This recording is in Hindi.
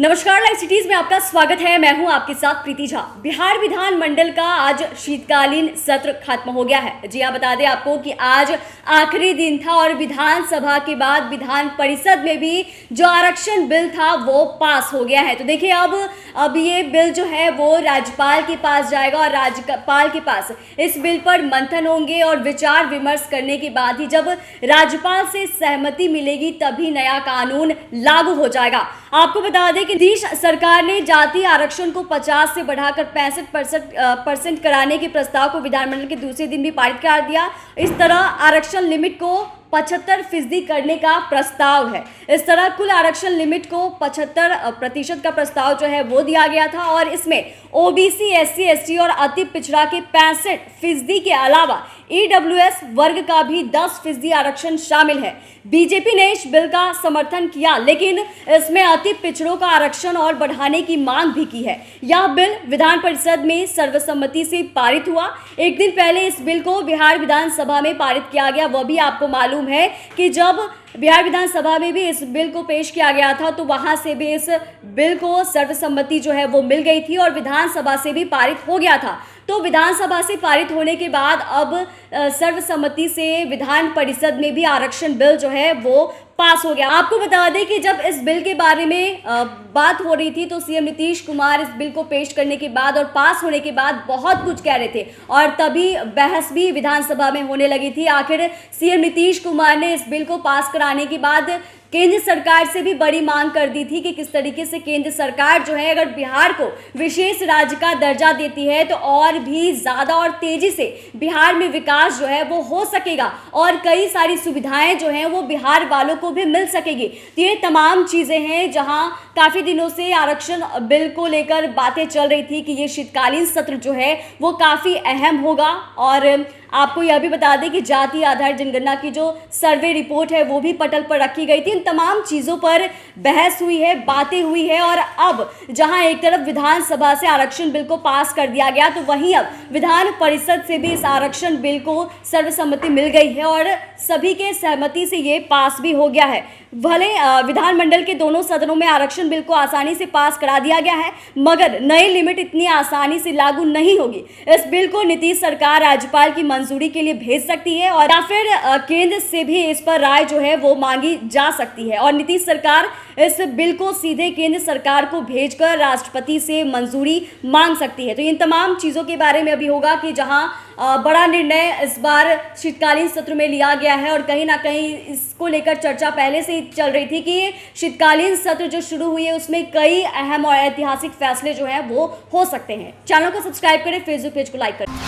नमस्कार, लाइव सिटीज में आपका स्वागत है। मैं हूं आपके साथ प्रीति झा। बिहार विधानमंडल का आज शीतकालीन सत्र खत्म हो गया है। जी हाँ, बता दें आपको कि आज आखिरी दिन था और विधानसभा के बाद विधान परिषद में भी जो आरक्षण बिल था वो पास हो गया है। तो देखिए अब ये बिल जो है वो राज्यपाल के पास जाएगा और राज्यपाल के पास इस बिल पर मंथन होंगे और विचार विमर्श करने के बाद ही जब राज्यपाल से सहमति मिलेगी तभी नया कानून लागू हो जाएगा। आपको बता दें कि नीतीश सरकार ने जाति आरक्षण को 50 से बढ़ाकर 65% कराने के प्रस्ताव को विधानमंडल के दूसरे दिन भी पारित कर दिया। इस तरह आरक्षण लिमिट को 75% करने का प्रस्ताव है। इस तरह कुल आरक्षण लिमिट को 75% का प्रस्ताव जो है वो दिया गया था और इसमें ओबीसी, एससी, एसटी और अति पिछड़ा के 65% के अलावा ईडब्ल्यूएस वर्ग का भी 10% आरक्षण शामिल है। बीजेपी ने इस बिल का समर्थन किया, लेकिन इसमें अति पिछड़ों का आरक्षण और बढ़ाने की मांग भी की है। यह बिल विधान परिषद में सर्वसम्मति से पारित हुआ। एक दिन पहले इस बिल को बिहार विधानसभा में पारित किया गया। वह भी आपको मालूम है कि जब बिहार विधानसभा में भी इस बिल को पेश किया गया था तो वहां से भी इस बिल को सर्वसम्मति जो है वो मिल गई थी और विधानसभा से भी पारित हो गया था। तो विधानसभा से पारित होने के बाद अब सर्वसम्मति से विधान परिषद में भी आरक्षण बिल जो है वो पास हो गया। आपको बता दें कि जब इस बिल के बारे में बात हो रही थी तो सीएम नीतीश कुमार इस बिल को पेश करने के बाद और पास होने के बाद बहुत कुछ कह रहे थे और तभी बहस भी विधानसभा में होने लगी थी। आखिर सीएम नीतीश कुमार ने इस बिल को पास कराने के बाद केंद्र सरकार से भी बड़ी मांग कर दी थी कि किस तरीके से केंद्र सरकार जो है अगर बिहार को विशेष राज्य का दर्जा देती है तो और भी ज़्यादा और तेज़ी से बिहार में विकास जो है वो हो सकेगा और कई सारी सुविधाएं जो हैं वो बिहार वालों को भी मिल सकेगी। तो ये तमाम चीज़ें हैं जहां काफ़ी दिनों से आरक्षण बिल को लेकर बातें चल रही थी कि ये शीतकालीन सत्र जो है वो काफ़ी अहम होगा। और आपको यह भी बता दें कि जाति आधार जनगणना की जो सर्वे रिपोर्ट है वो भी पटल पर रखी गई थी। इन तमाम चीज़ों पर बहस हुई है, बातें हुई है और अब जहां एक तरफ विधानसभा से आरक्षण बिल को पास कर दिया गया तो वहीं अब विधान परिषद से भी इस आरक्षण बिल को सर्वसम्मति मिल गई है और सभी के सहमति से ये पास भी हो गया है। भले विधानमंडल के दोनों सदनों में आरक्षण बिल को आसानी से पास करा दिया गया है मगर नई लिमिट इतनी आसानी से लागू नहीं होगी। इस बिल को नीतीश सरकार राज्यपाल की मंजूरी के लिए भेज सकती है और या फिर केंद्र से भी इस पर राय जो है वो मांगी जा सकती है और नीतीश सरकार इस बिल को सीधे केंद्र सरकार को भेजकर राष्ट्रपति से मंजूरी मांग सकती है। तो इन तमाम चीज़ों के बारे में अभी होगा कि जहां बड़ा निर्णय इस बार शीतकालीन सत्र में लिया गया है और कहीं ना कहीं इसको लेकर चर्चा पहले से ही चल रही थी कि शीतकालीन सत्र जो शुरू हुई है उसमें कई अहम और ऐतिहासिक फैसले जो हैं वो हो सकते हैं। चैनल को सब्सक्राइब करें, फेसबुक पेज को लाइक करें।